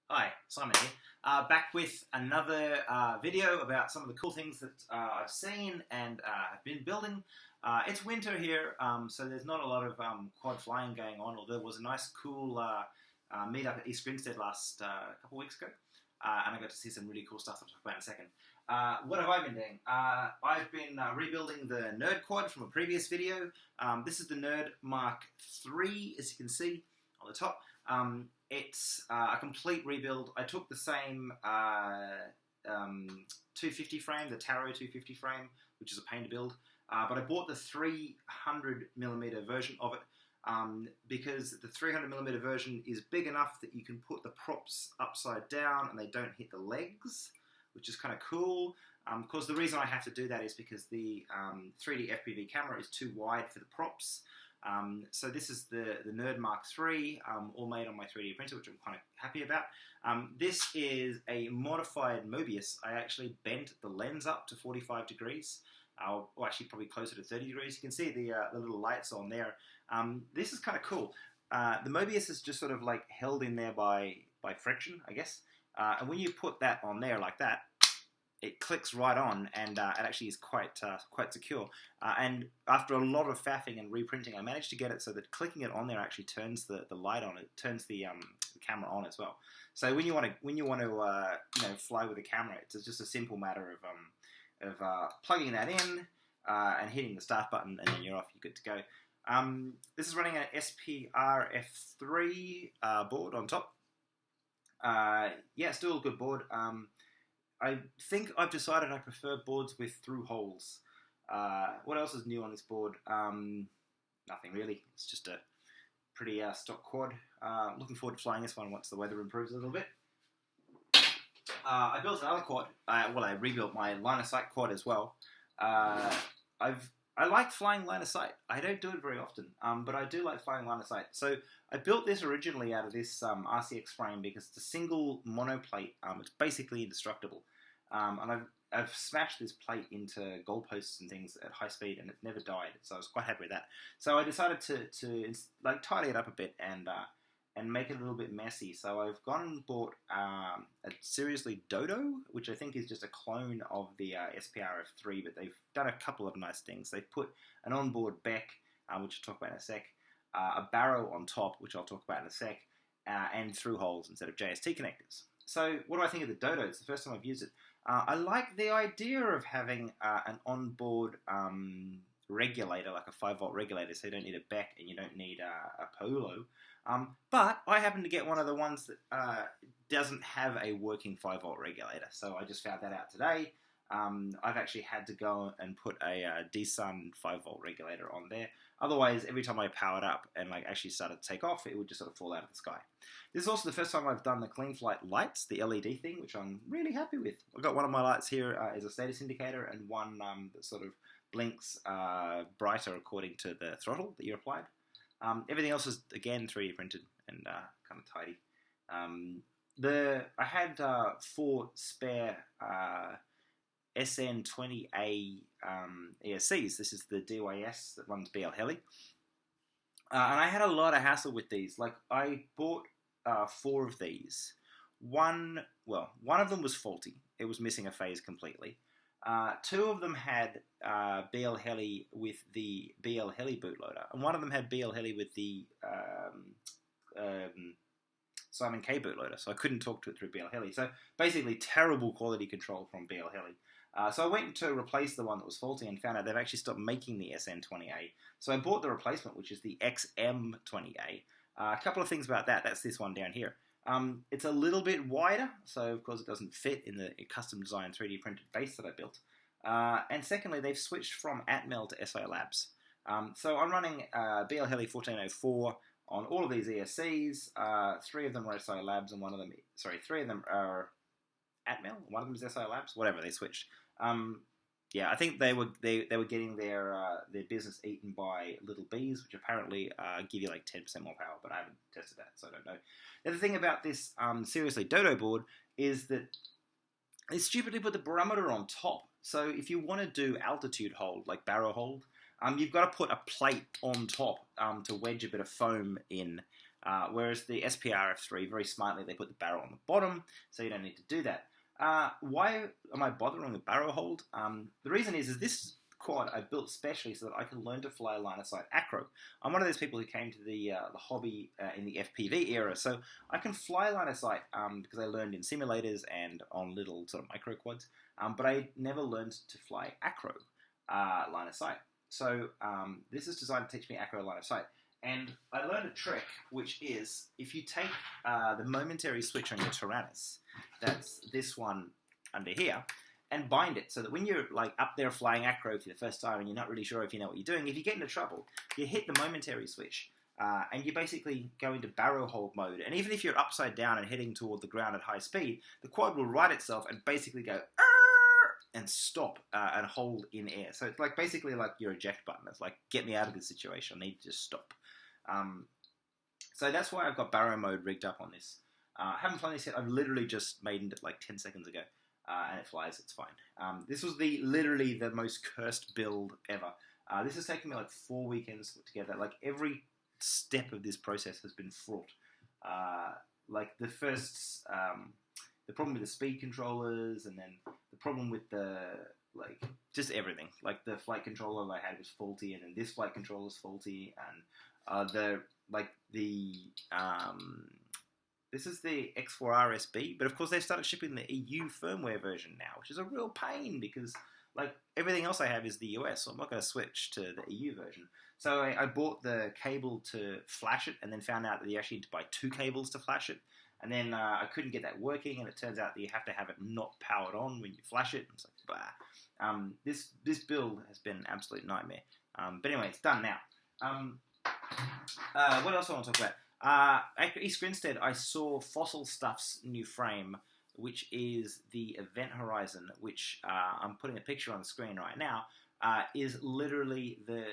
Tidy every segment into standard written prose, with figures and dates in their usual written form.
Hi, Simon here. Back with another video about some of the cool things that I've seen and have been building. It's winter here, so there's not a lot of quad flying going on, although there was a nice cool meetup at East Grinstead last couple of weeks ago, and I got to see some really cool stuff I'll talk about in a second. What have I been doing? I've been rebuilding the Nerd Quad from a previous video. This is the Nerd Mark III, as you can see on the top. It's a complete rebuild. I took the same 250 frame, the Taro 250 frame, which is a pain to build, but I bought the 300mm version of it because the 300mm version is big enough that you can put the props upside down and they don't hit the legs, which is kind of cool. Of course, the reason I have to do that is because the 3D FPV camera is too wide for the props. So this is the Nerd Mark III, all made on my 3D printer, which I'm kind of happy about. This is a modified Mobius. I actually bent the lens up to 45 degrees, or actually probably closer to 30 degrees. You can see the little lights on there. This is kind of cool. The Mobius is just sort of like held in there by friction, I guess. And when you put that on there like that, it clicks right on, and it actually is quite secure. And after a lot of faffing and reprinting, I managed to get it so that clicking it on there actually turns the light on. It turns the camera on as well. So when you want to fly with a camera, it's just a simple matter of plugging that in and hitting the start button, and then you're off. You're good to go. This is running an SPR-F3 board on top. Yeah, still a good board. I think I've decided I prefer boards with through holes. What else is new on this board? Nothing really. It's just a pretty stock quad. Looking forward to flying this one once the weather improves a little bit. I built another quad. I rebuilt my line of sight quad as well. I like flying line of sight. I don't do it very often, but I do like flying line of sight. So I built this originally out of this RCX frame because it's a single monoplate. It's basically indestructible. And I've smashed this plate into goalposts and things at high speed, and it's never died. So I was quite happy with that. So I decided to like tidy it up a bit and make it a little bit messy. So I've gone and bought a Seriously Dodo, which I think is just a clone of the SPR-F3, but they've done a couple of nice things. They've put an onboard beck, which I'll talk about in a sec, a barrow on top, which I'll talk about in a sec, and through holes instead of JST connectors. So what do I think of the Dodo? It's the first time I've used it. I like the idea of having an onboard regulator, like a 5-volt regulator, so you don't need a beck and you don't need a polo. But I happen to get one of the ones that doesn't have a working 5-volt regulator, so I just found that out today. I've actually had to go and put a D-Sun 5-volt regulator on there. Otherwise, every time I powered up and actually started to take off, it would just sort of fall out of the sky. This is also the first time I've done the Clean Flight lights, the LED thing, which I'm really happy with. I've got one of my lights here as a status indicator, and one that sort of blinks brighter according to the throttle that you applied. Everything else is, again, 3D printed and kind of tidy. I had 4 spare SN20A ESCs. This is the DYS that runs BL Heli. And I had a lot of hassle with these. I bought 4 of these. One of them was faulty. It was missing a phase completely. 2 of them had BL Heli with the BL Heli bootloader, and one of them had BL Heli with the Simon K bootloader, so I couldn't talk to it through BL Heli. So basically terrible quality control from BL Heli. So I went to replace the one that was faulty and found out they've actually stopped making the SN20A. So I bought the replacement, which is the XM20A. A couple of things about that. That's this one down here. It's a little bit wider, so of course it doesn't fit in the custom design 3D printed base that I built. And secondly, they've switched from Atmel to SI Labs. So I'm running BL Heli 1404 on all of these ESCs. 3 of them are SI Labs, and 3 of them are Atmel. One of them is SI Labs. Whatever, they switched. Yeah, I think they were getting their business eaten by little bees, which apparently give you 10% more power, but I haven't tested that, so I don't know. The other thing about this Seriously Dodo board is that they stupidly put the barometer on top. So if you want to do altitude hold, like barrow hold, you've got to put a plate on top to wedge a bit of foam in Whereas the SPRF3, very smartly, they put the barrel on the bottom, so you don't need to do that. Why am I bothering with barrel hold? The reason is this quad I built specially so that I can learn to fly line of sight acro. I'm one of those people who came to the hobby in the FPV era, so I can fly line of sight because I learned in simulators and on little sort of micro quads, but I never learned to fly acro line of sight. So this is designed to teach me acro line of sight. And I learned a trick, which is if you take the momentary switch on your Tyrannus, that's this one under here, and bind it so that when you're like up there flying acro for the first time and you're not really sure if you know what you're doing, if you get into trouble, you hit the momentary switch and you basically go into barrel hold mode. And even if you're upside down and heading toward the ground at high speed, the quad will right itself and basically go and stop and hold in air. So it's like basically like your eject button. It's like, get me out of this situation. I need to just stop. So that's why I've got barrel mode rigged up on this. I haven't flown this yet. I've literally just made it like 10 seconds ago. And it flies, it's fine. This was literally the most cursed build ever. This has taken me like 4 weekends to put together. Like every step of this process has been fraught. Like the first, the problem with the speed controllers, and then the problem with the, like, just everything. Like the flight controller I had was faulty, and then this flight controller was faulty, and this is the X4RSB, but of course they've started shipping the EU firmware version now, which is a real pain because like everything else I have is the US, so I'm not going to switch to the EU version. So I bought the cable to flash it and then found out that you actually need to buy 2 cables to flash it. And then I couldn't get that working, and it turns out that you have to have it not powered on when you flash it. It's like, bah. This build has been an absolute nightmare. But anyway, it's done now. What else I want to talk about? At East Grinstead, I saw Fossil Stuff's new frame, which is the Event Horizon, which I'm putting a picture on the screen right now, is literally the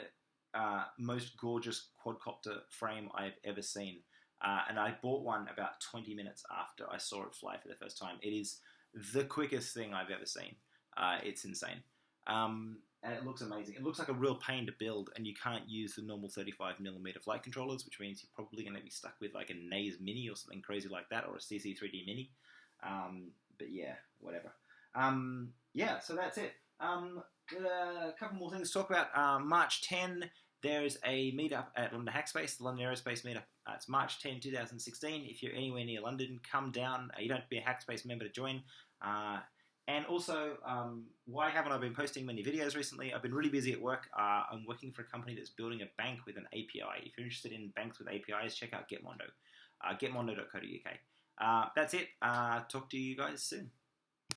most gorgeous quadcopter frame I've ever seen. And I bought one about 20 minutes after I saw it fly for the first time. It is the quickest thing I've ever seen. It's insane. And it looks amazing. It looks like a real pain to build, and you can't use the normal 35mm flight controllers, which means you're probably going to be stuck with like a Naze Mini or something crazy like that, or a CC3D Mini. But yeah, whatever. Yeah, so that's it. A couple more things to talk about. March 10, there's a meetup at London Hackspace, the London Aerospace meetup. It's March 10, 2016. If you're anywhere near London, come down. You don't have to be a Hackspace member to join. And also, why haven't I been posting many videos recently? I've been really busy at work. I'm working for a company that's building a bank with an API. If you're interested in banks with APIs, check out Getmondo. Getmondo.co.uk. That's it. Talk to you guys soon.